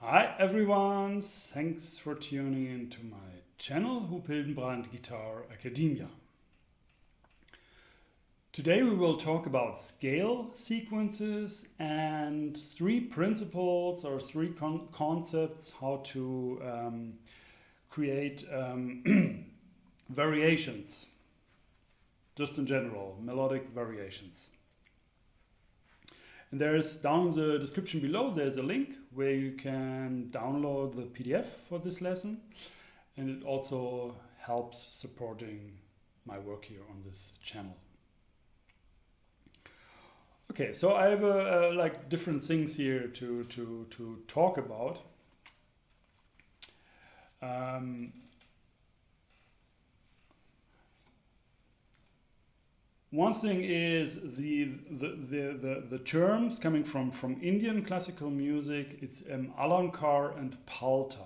Hi everyone, thanks for tuning in to my channel Huub Hildenbrand Guitar Academia. Today we will talk about scale sequences and three principles or three concepts how to create variations, just in general, melodic variations. And there's down in the description below, there's a link where you can download the PDF for this lesson. And it also helps supporting my work here on this channel. Okay, so I have like different things here to talk about. One thing is the terms coming from Indian classical music. It's Alankar and Palta.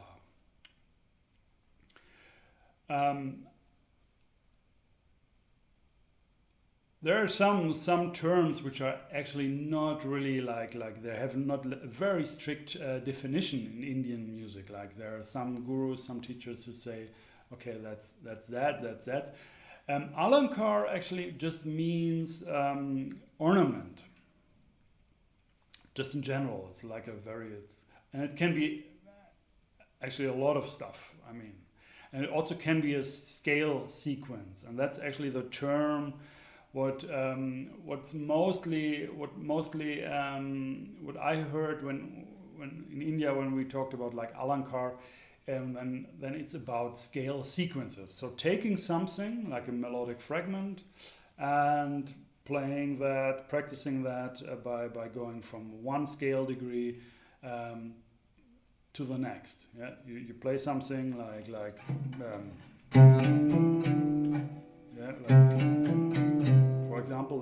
There are some terms which are actually not really like they have not a very strict definition in Indian music. Like there are some gurus, some teachers who say, okay, that's that. Alankar actually just means ornament. Just in general, it's like a and it can be actually a lot of stuff. I mean, and it also can be a scale sequence, and that's actually the term. What I heard when in India when we talked about like Alankar. And then it's about scale sequences. So taking something like a melodic fragment and playing that, practicing that by going from one scale degree to the next. Yeah, you play something like for example,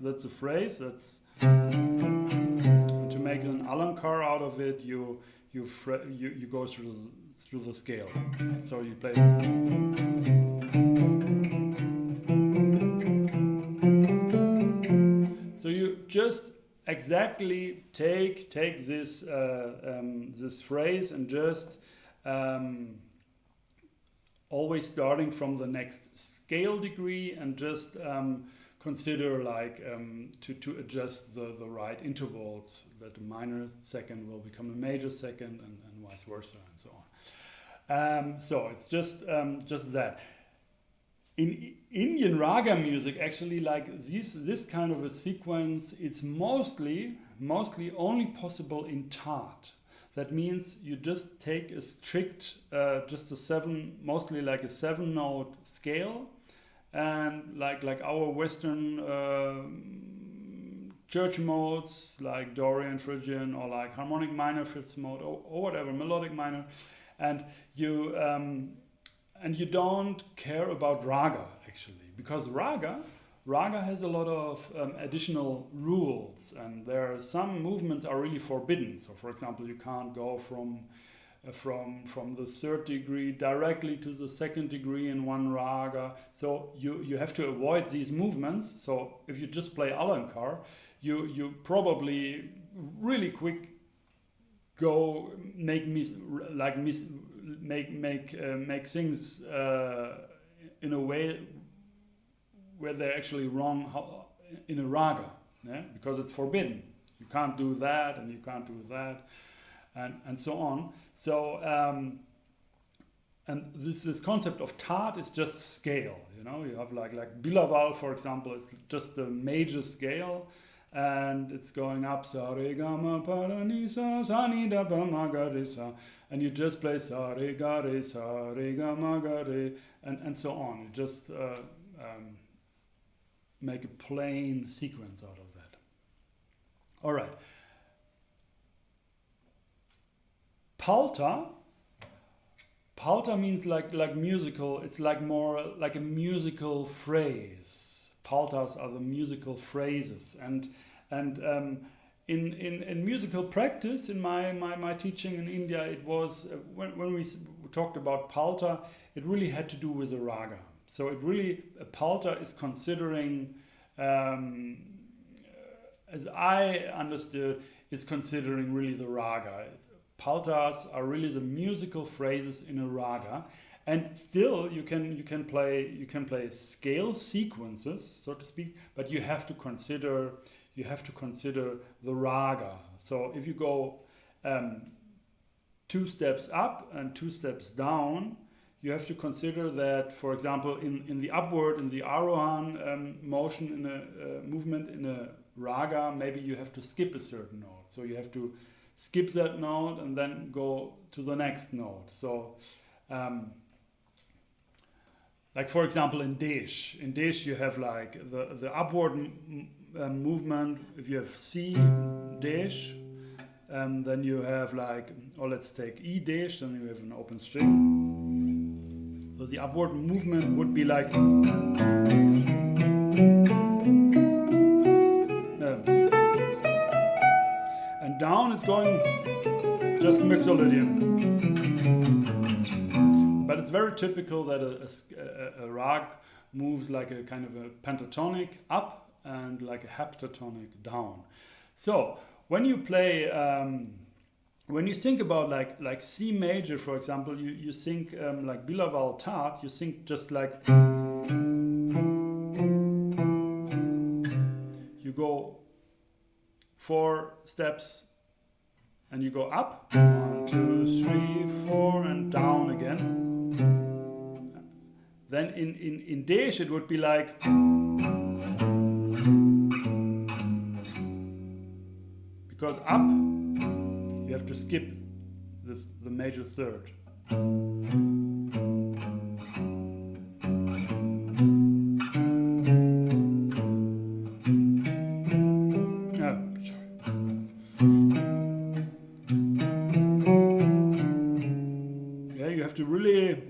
that's a phrase. That's to make an Alankar out of it. You go through the scale. So you play. So you just exactly take this this phrase and just always starting from the next scale degree and just consider like to adjust the right intervals, that a minor second will become a major second and vice versa and so on. So it's just that. In Indian raga music, actually, like this kind of a sequence, it's mostly only possible in tat. That means you just take a strict, mostly like a 7-note scale. And like our Western church modes, like Dorian, Phrygian, or like harmonic minor fifth mode, or whatever, melodic minor, and you don't care about raga actually, because raga has a lot of additional rules, and there are some movements are really forbidden. So, for example, you can't go from the third degree directly to the second degree in one raga. So you have to avoid these movements. So if you just play Alankar, you probably really quick go make things in a way where they're actually wrong in a raga, yeah? Because it's forbidden. You can't do that and you can't do that. And so on. So and this concept of tat is just scale. You know, you have like Bilaval, for example. It's just a major scale, and it's going up sa re ga ma pa da ni sa sa ni da pa ma ga re sa, and you just play sa re ga ma ga re, and so on. You just make a plain sequence out of that. All right. Palta means like musical. It's like more like a musical phrase. Paltas are the musical phrases, and in musical practice, in my teaching in India, it was when we talked about palta, it really had to do with the raga. So a palta is considering, as I understood, is considering really the raga. paltas are really the musical phrases in a raga, and still you can play scale sequences, so to speak, but you have to consider the raga. So if you go 2 steps up and 2 steps down, you have to consider that, for example, in the upward, in the Arohan motion, in a movement in a raga, maybe you have to skip a certain note. So you have to skip that note and then go to the next note. So, like for example, in Desh you have like the upward movement. If you have C Desh, then you have like, or let's take E Desh, then you have an open string. So the upward movement would be like, and down it's going just Mixolydian. But it's very typical that a rag moves like a kind of a pentatonic up and like a heptatonic down. So when you play, when you think about like C major, for example, you think like Bilaval Tat, you think just like, you go 4 steps and you go up, 1, 2, 3, 4, and down again. Then in Desh it would be like, because up you have to skip the major third. You have to really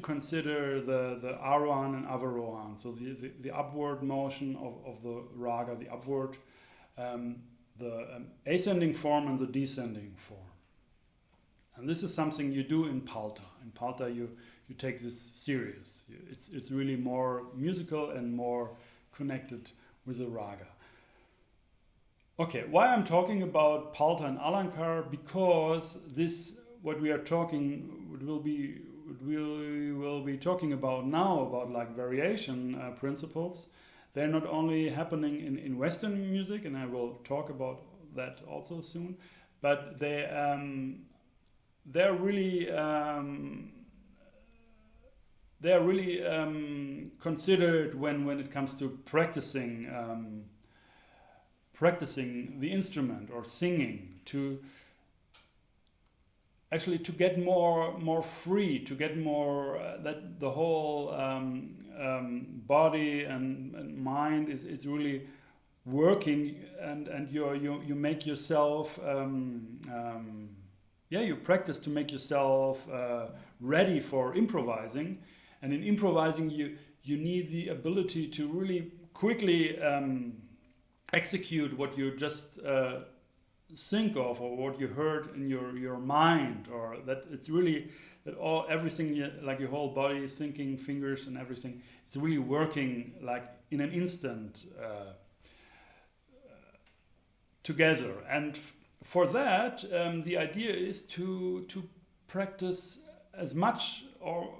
consider the Arohan and Avarohan, so the upward motion of the raga, the upward, the ascending form and the descending form. And this is something you do in palta. In palta you take this serious. It's really more musical and more connected with the raga. Okay, why I'm talking about palta and Alankar? Because this, what we will be talking about now, about like variation principles, they're not only happening in Western music, and I will talk about that also soon, but they're really considered when it comes to practicing the instrument or singing, to actually to get more free, to get more that the whole body and mind is really working, and you make yourself you practice to make yourself ready for improvising. And in improvising you need the ability to really quickly execute what you just think of, or what you heard in your mind, or that it's really that everything, like your whole body, thinking, fingers and everything, it's really working like in an instant together. And for that the idea is to practice as much, or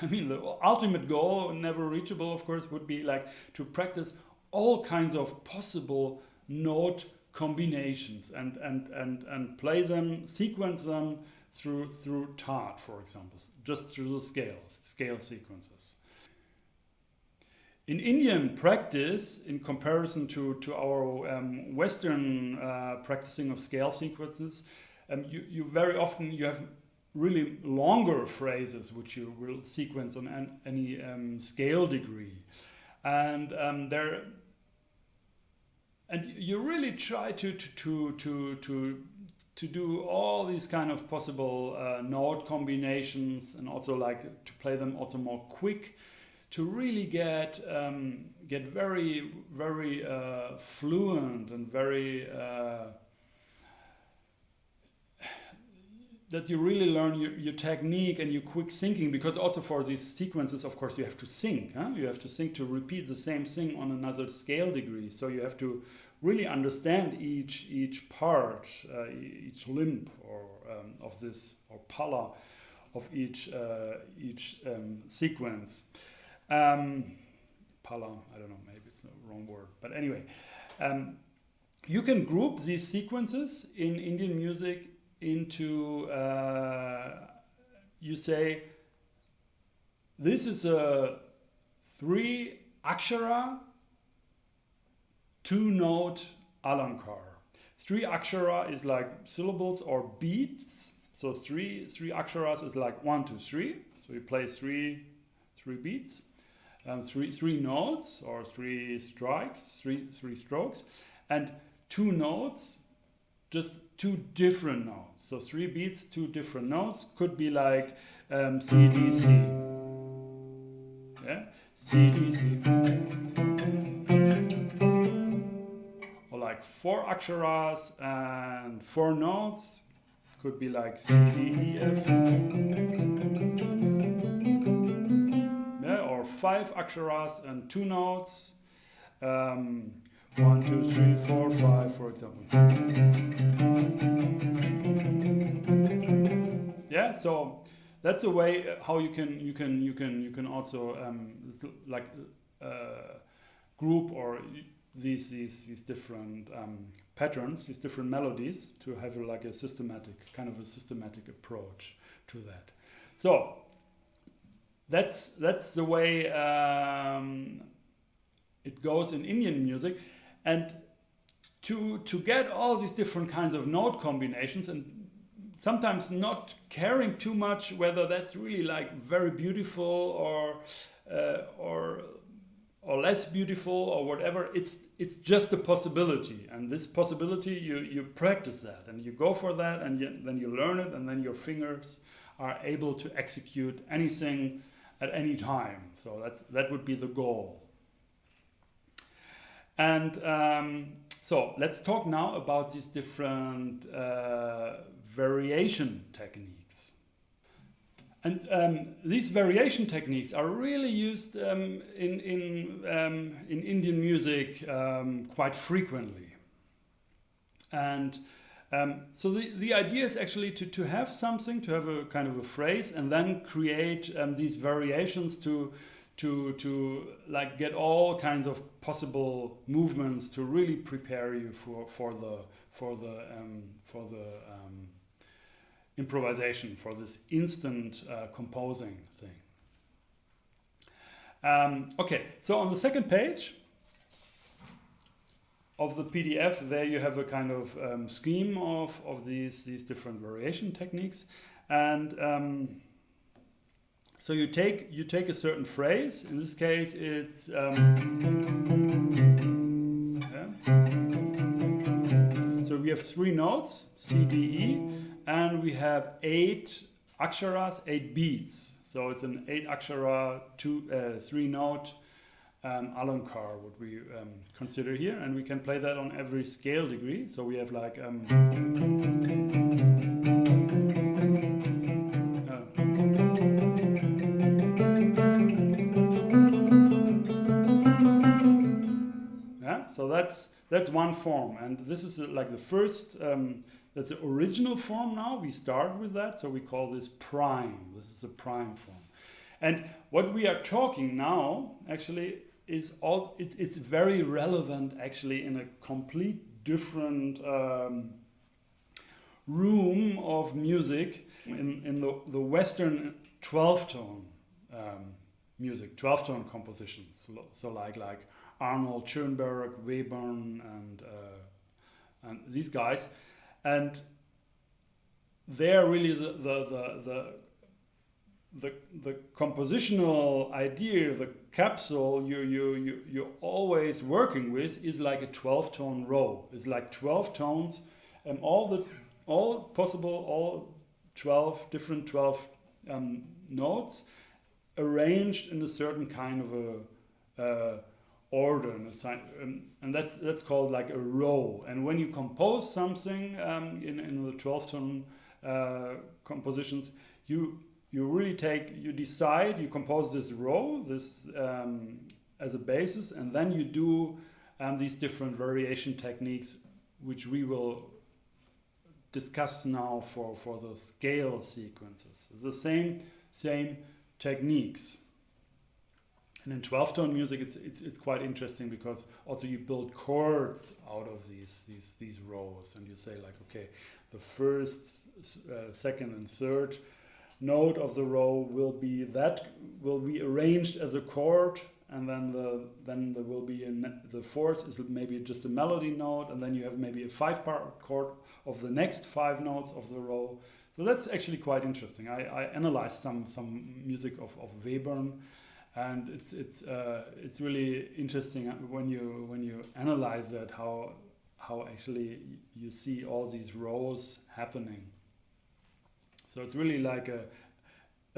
I mean the ultimate goal, never reachable of course, would be like to practice all kinds of possible note combinations and play them, sequence them through tat, for example, just through the scale sequences. In Indian practice, in comparison to our Western practicing of scale sequences, you very often you have really longer phrases which you will sequence on any scale degree, and you really try to do all these kind of possible note combinations, and also like to play them also more quick, to really get very fluent and very that you really learn your technique and your quick syncing, because also for these sequences, of course, you have to sync. Huh? You have to sync to repeat the same thing on another scale degree. So you have to really understand each part, each limb or of this, or pala of each sequence. Pala, I don't know, maybe it's the wrong word, but anyway, you can group these sequences in Indian music into, you say, this is a 3 akshara, 2-note Alankar. 3 akshara is like syllables or beats. So three aksharas is like 1, 2, 3. So you play three beats, three notes or 3 strikes, three strokes, and 2 notes, just 2 different notes. So 3 beats, 2 different notes. Could be like C, D, C. Yeah, C, D, C. Or like 4 aksharas and 4 notes. Could be like C, D, E, F. Yeah, or 5 aksharas and 2 notes. 1, 2, 3, 4, 5, for example. Yeah, so that's a way how you can also like group or these different patterns, these different melodies, to have like a systematic approach to that. So that's the way it goes in Indian music, and to get all these different kinds of note combinations, and sometimes not caring too much whether that's really like very beautiful or less beautiful or whatever. It's just a possibility, and this possibility you practice that and you go for that, and then you learn it, and then your fingers are able to execute anything at any time. So that would be the goal. And so let's talk now about these different variation techniques. And these variation techniques are really used in Indian music quite frequently. And so the idea is actually to have something, to have a kind of a phrase, and then create these variations to like get all kinds of possible movements to really prepare you for the improvisation, for this instant composing thing. Okay, so on the second page of the PDF, there you have a kind of scheme of these different variation techniques, and so you take a certain phrase. In this case, it's yeah. So we have 3 notes, C, D, E, and we have 8 aksharas, 8 beats. So it's an 8 akshara, 3 note Alankar, what we consider here, and we can play that on every scale degree. So we have like yeah, so that's one form, and this is like the first. That's the original form. Now we start with that, so we call this prime. This is a prime form, and what we are talking now actually is it's very relevant actually in a complete different room of music in the Western 12-tone music, 12-tone compositions. So like Arnold Schoenberg, Webern, and these guys, and they're really the compositional idea, the capsule you're always working with is like a 12-tone row. It's like 12 tones, and all 12 notes arranged in a certain kind of a order, and that's called like a row. And when you compose something in the 12-tone compositions, you really you decide, you compose this row, this as a basis, and then you do these different variation techniques, which we will discuss now for the scale sequences. The same techniques. And in 12-tone music, it's quite interesting because also you build chords out of these rows, and you say like, okay, the first, second, and third note of the row will be arranged as a chord, and then there will be the fourth is maybe just a melody note, and then you have maybe a 5-part chord of the next 5 notes of the row. So that's actually quite interesting. I analyzed some music of Webern. And it's really interesting when you analyze that, how actually you see all these rows happening. So it's really like a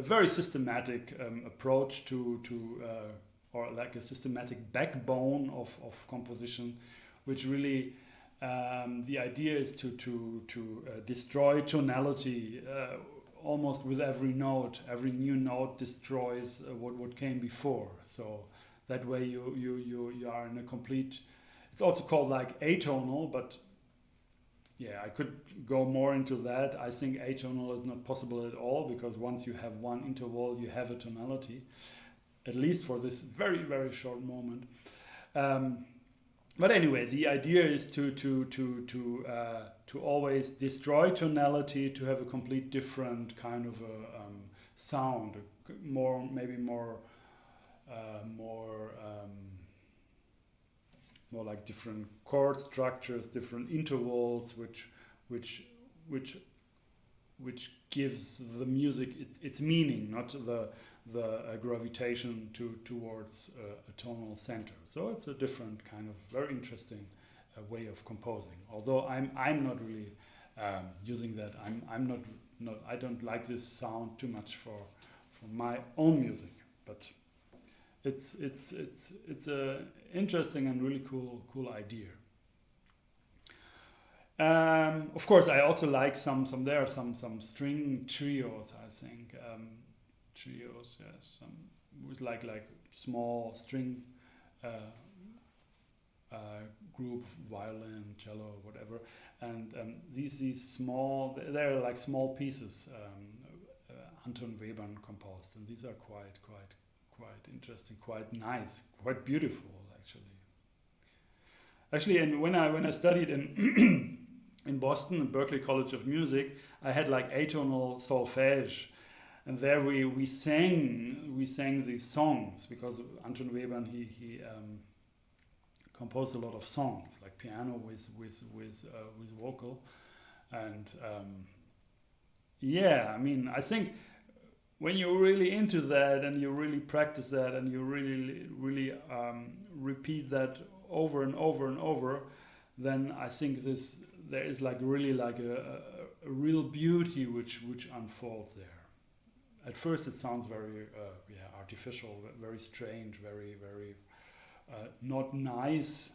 very systematic approach to or like a systematic backbone of composition, which really the idea is to destroy tonality. Almost with every note, every new note destroys what came before. So that way you are in a complete. It's also called like atonal, but yeah, I could go more into that. I think atonal is not possible at all, because once you have one interval, you have a tonality, at least for this very, very short moment. But anyway, the idea is to always destroy tonality, to have a complete different kind of a sound, maybe more like different chord structures, different intervals, which gives the music its meaning, not the gravitation towards a tonal center. So it's a different kind of very interesting way of composing. Although I'm not really using that. I don't like this sound too much for my own music. But it's a interesting and really cool idea. Of course, I also like some string trios. I think trios, yes, with like small string group, violin, cello, whatever, and these small, they're like small pieces. Anton Webern composed, and these are quite interesting, quite nice, quite beautiful, actually. And when I studied in in Boston, in Berklee College of Music, I had like atonal solfège, and there we sang these songs, because Anton Webern he composed a lot of songs, like piano with vocal, and yeah, I mean, I think when you're really into that and you really practice that and you really repeat that over and over and over, then I think there is like really like a real beauty which unfolds there. At first it sounds very artificial, very strange, very not nice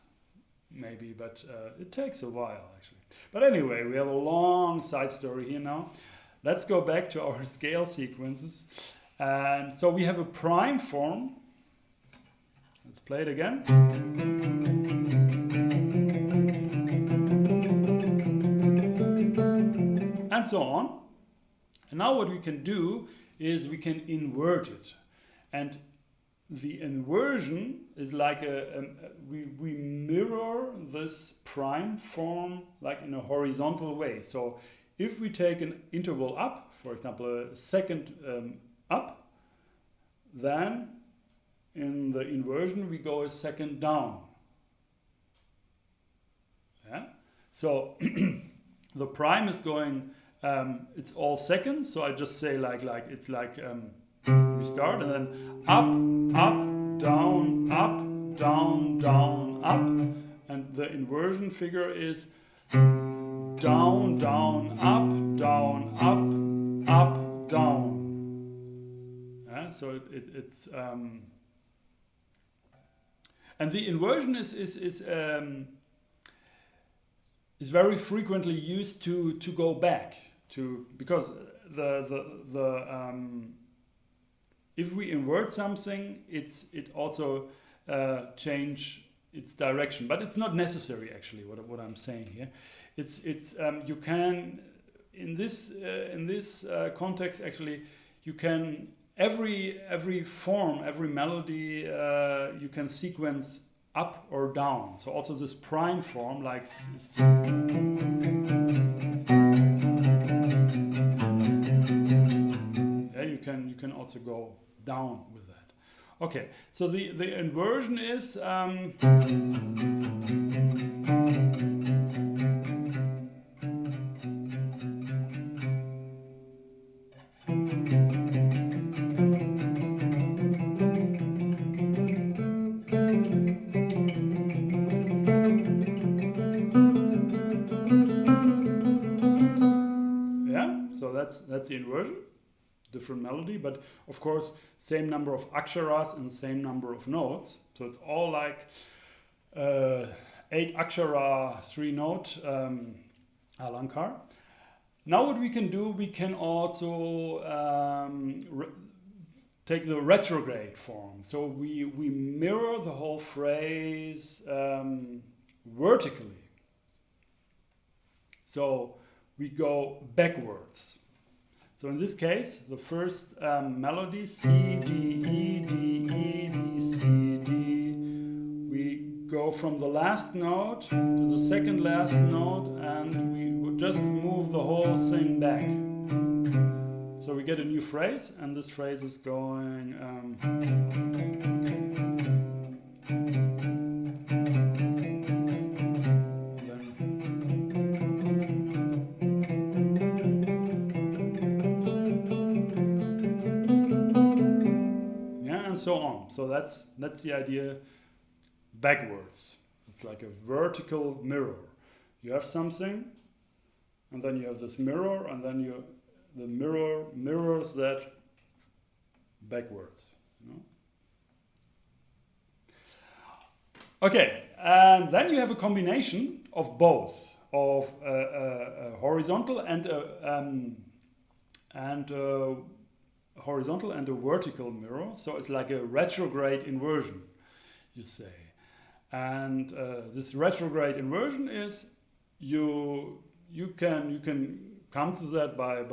maybe, but it takes a while actually. But anyway, we have a long side story here now. Let's go back to our scale sequences. And so we have a prime form. Let's play it again. And so on. And now what we can do is we can invert it. And the inversion is like we mirror this prime form like in a horizontal way. So if we take an interval up, for example, a second up, then in the inversion we go a second down. Yeah? So the prime is going, it's all seconds, so I just say like it's like we start and then up, down, up, and the inversion figure is down, up, down. Yeah, so it's and the inversion is very frequently used to go back, because if we invert something, it also change its direction, but it's not necessary actually. What I'm saying here, it's you can in this context actually you can every form, every melody you can sequence up or down. So also this prime form, like yeah, you can also go down with that. Okay, so the inversion is that's the inversion, different melody, but of course same number of aksharas and same number of notes. So it's all like 8 akshara, 3 note Alankar. Now what we can do, we can also take the retrograde form. So we mirror the whole phrase vertically. So we go backwards. So in this case, the first melody, C, D, E, D, E, D, C, D, we go from the last note to the second last note, and we would just move the whole thing back. So we get a new phrase, and this phrase is going so on. So that's the idea backwards. It's like a vertical mirror. You have something, and then you have this mirror, and then the mirror mirrors that backwards. You know? Okay, and then you have a combination of both, of a horizontal and horizontal and a vertical mirror. So it's like a retrograde inversion, you say. And this retrograde inversion is you can come to that by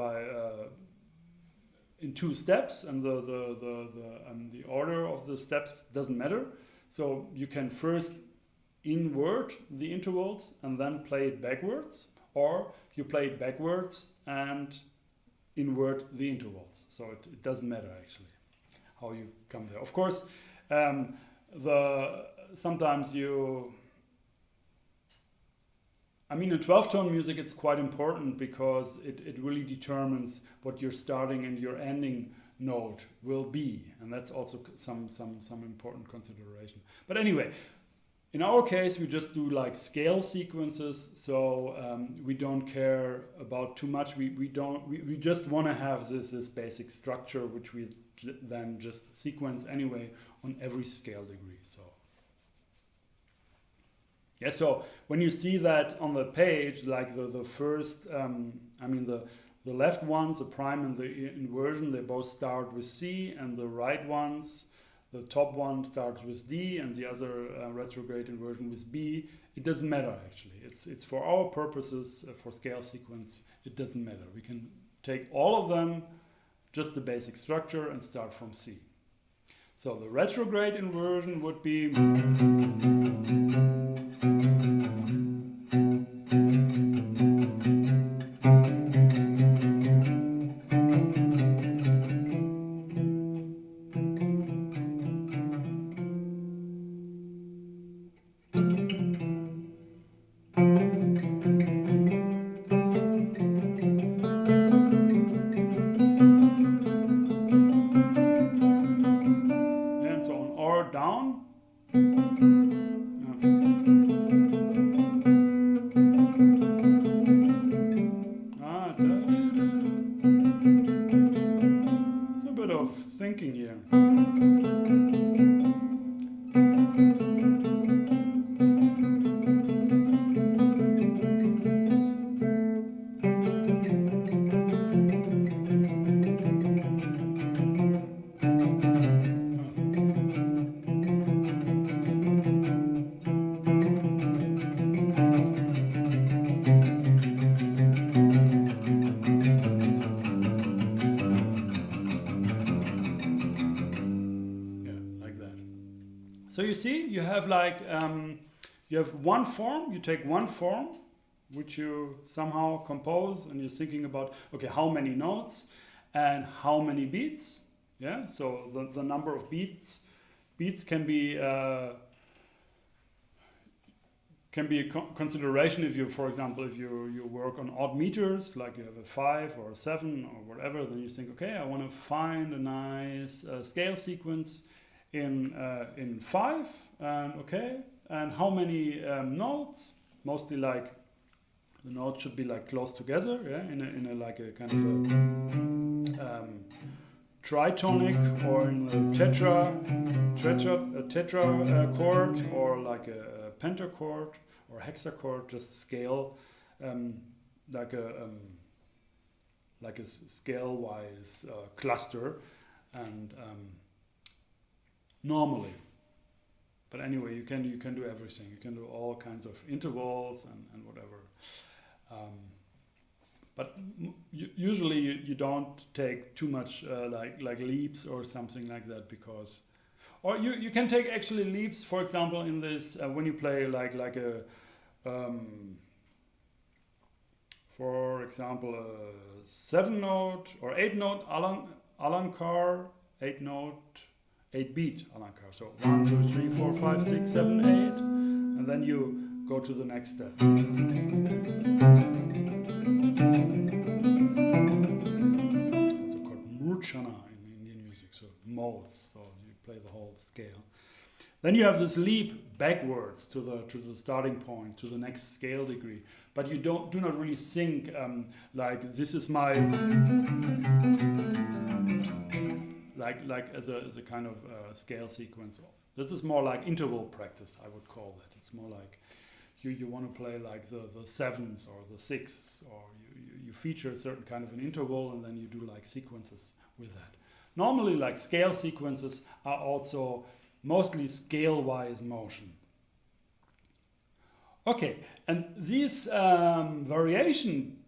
in 2 steps, and the order of the steps doesn't matter. So you can first invert the intervals and then play it backwards, or you play it backwards and invert the intervals. So it doesn't matter actually how you come there. Of course, sometimes in 12-tone music it's quite important, because it really determines what your starting and your ending note will be, and that's also some important consideration. But anyway, in our case, we just do like scale sequences, so we don't care about too much. We just want to have this basic structure, which we then just sequence anyway on every scale degree. So yeah, so when you see that on the page, like the first, the left ones, the prime and the inversion, they both start with C, and the right ones, the top one starts with D, and the other retrograde inversion with B. It doesn't matter actually. It's for our purposes, for scale sequence, it doesn't matter. We can take all of them, just the basic structure, and start from C. So the retrograde inversion would be down. It's a bit of thinking here. So you see, you have like you have one form. You take one form, which you somehow compose, and you're thinking about, okay, how many notes and how many beats. Yeah. So the number of beats can be a consideration if you, for example, if you work on odd meters, like you have a 5 or a 7 or whatever, then you think, okay, I want to find a nice scale sequence in 5, and okay, and how many notes? Mostly like the notes should be like close together, yeah, in a like a kind of a tritonic or in a tetra chord, or like a pentachord or hexachord, just scale like a scale-wise cluster, and normally. But anyway, you can do everything. You can do all kinds of intervals and whatever. But usually you don't take too much like leaps or something like that, because, or you can take actually leaps. For example, in this when you play like a for example a 7-note or 8-note Alankar, 8-beat Alankar. So 1, 2, 3, 4, 5, 6, 7, 8, and then you go to the next step. Murchana in Indian music, so modes, so you play the whole scale. Then you have this leap backwards to the starting point, to the next scale degree, but you do not really think like this is my like as a kind of scale sequence. This is more like interval practice, I would call that. It's more like you want to play like the 7s or the 6s, or you feature a certain kind of an interval, and then you do like sequences with that. Normally, like scale sequences are also mostly scale-wise motion. Okay, and these variation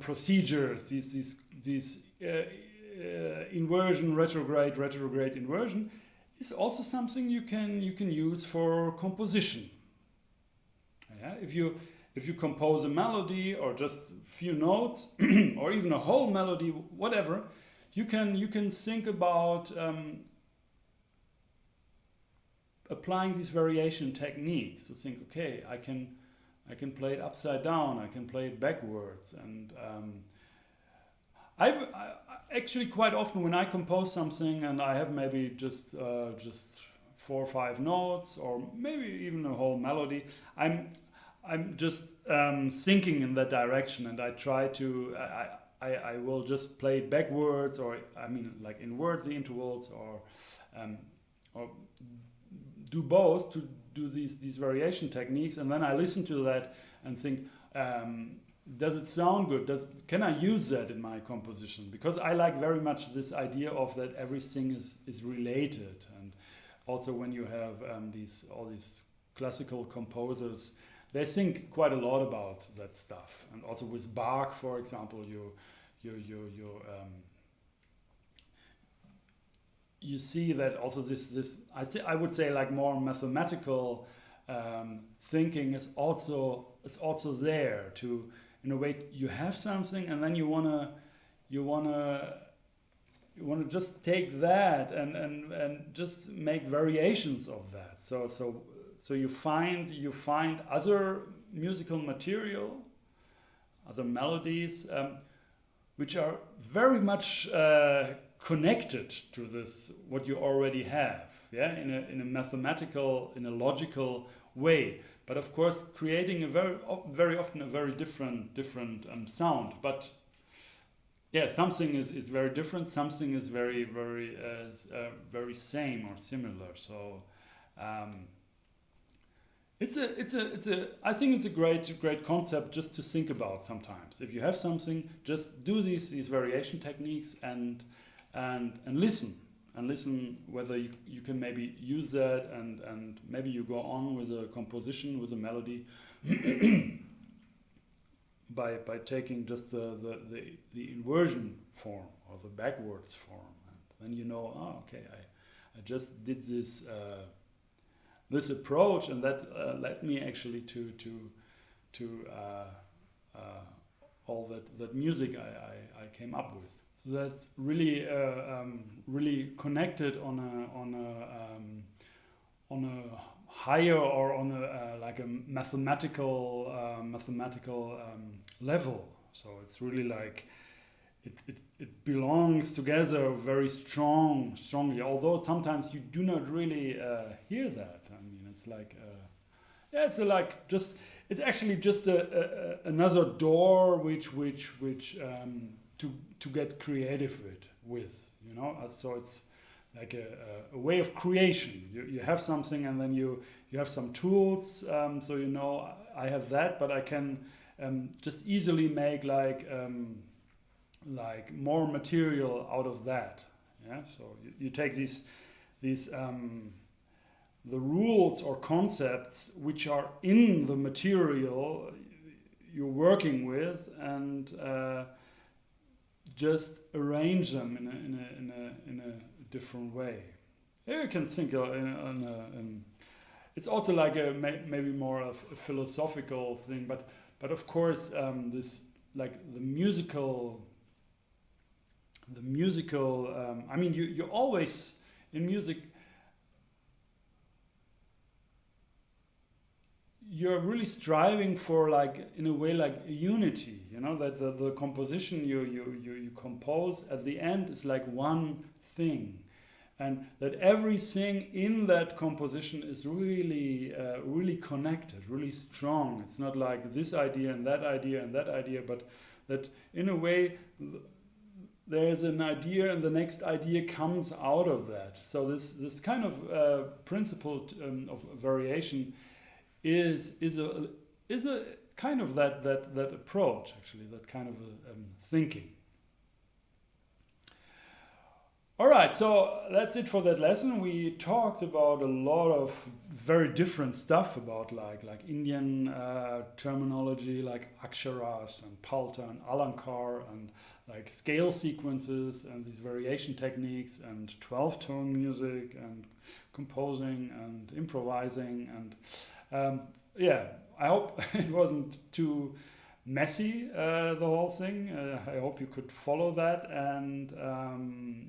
procedures, these inversion, retrograde inversion, is also something you can use for composition. Yeah? If you compose a melody or just a few notes or even a whole melody, whatever, you can think about applying these variation techniques to think, okay, I can play it upside down, I can play it backwards, and I actually quite often when I compose something and I have maybe just 4 or 5 notes or maybe even a whole melody, I'm just thinking in that direction, and I try to I will just play it backwards, or I mean like invert the intervals, or do both, to do these variation techniques, and then I listen to that and think, does it sound good? Can I use that in my composition? Because I like very much this idea of that everything is related, and also when you have all these classical composers, they think quite a lot about that stuff. And also with Bach, for example, you see that also this I would say like more mathematical thinking is also there, to, in a way, you have something and then you wanna just take that and just make variations of that. So you find other musical material, other melodies, which are very much connected to this, what you already have, yeah, in a mathematical, in a logical way. But of course, creating a very often a very different sound. But yeah, something is very different. Something is very same or similar. So. I think it's a great concept just to think about sometimes. If you have something, just do these variation techniques and listen whether you can maybe use that, and maybe you go on with a composition, with a melody by taking just the inversion form or the backwards form, and then you know, oh, okay, I just did this this approach, and that led me actually to all that music I came up with. So that's really really connected on a higher, or on a like a mathematical level. So it's really like it belongs together very strongly. Although sometimes you do not really hear that. I mean, it's like yeah, it's like just. It's actually just another door which to get creative with, you know. So it's like a way of creation. You have something, and then you have some tools. So you know, I have that, but I can just easily make like more material out of that. Yeah. So you take these the rules or concepts which are in the material you're working with, and just arrange them in a different way. You can think it's also like a maybe more of a philosophical thing, but of course this like the musical. I mean, you always in music. You're really striving for, like, in a way, like a unity, you know, that the composition you compose at the end is like one thing, and that everything in that composition is really really connected, really strong. It's not like this idea and that idea and that idea, but that in a way there's an idea and the next idea comes out of that. So this kind of principle of variation is a kind of that approach, actually, that kind of thinking. All right, so that's it for that lesson. We talked about a lot of very different stuff about like Indian terminology, like aksharas and palta and alankar, and like scale sequences and these variation techniques, and 12-tone music and composing and improvising, and yeah, I hope it wasn't too messy, the whole thing. I hope you could follow that, and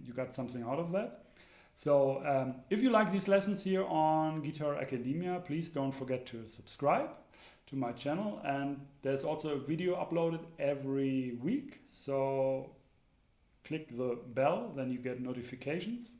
you got something out of that. So if you like these lessons here on Guitar Academia, please don't forget to subscribe to my channel, and there's also a video uploaded every week, so click the bell, then you get notifications.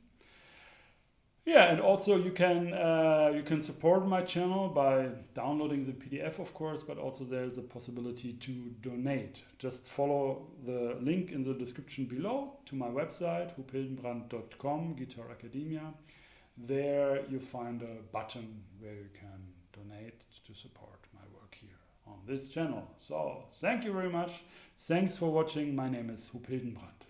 Yeah, and also you can support my channel by downloading the PDF, of course, but also there's a possibility to donate. Just follow the link in the description below to my website, hupildenbrand.com, Guitar Academia. There you find a button where you can donate to support my work here on this channel. So thank you very much. Thanks for watching. My name is Hupildenbrand.